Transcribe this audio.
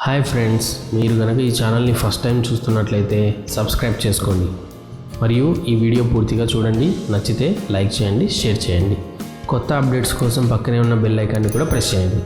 Hi friends, మీరు కనుక ఈ ఛానల్ని ఫస్ట్ టైం చూస్తున్నట్లయితే సబ్స్క్రైబ్ చేసుకోండి మరియు ఈ వీడియో పూర్తిగా చూడండి. నచ్చితే లైక్ చేయండి, షేర్ చేయండి. కొత్త అప్డేట్స్ కోసం పక్కనే ఉన్న బెల్ ఐకాన్ని కూడా ప్రెస్ చేయండి.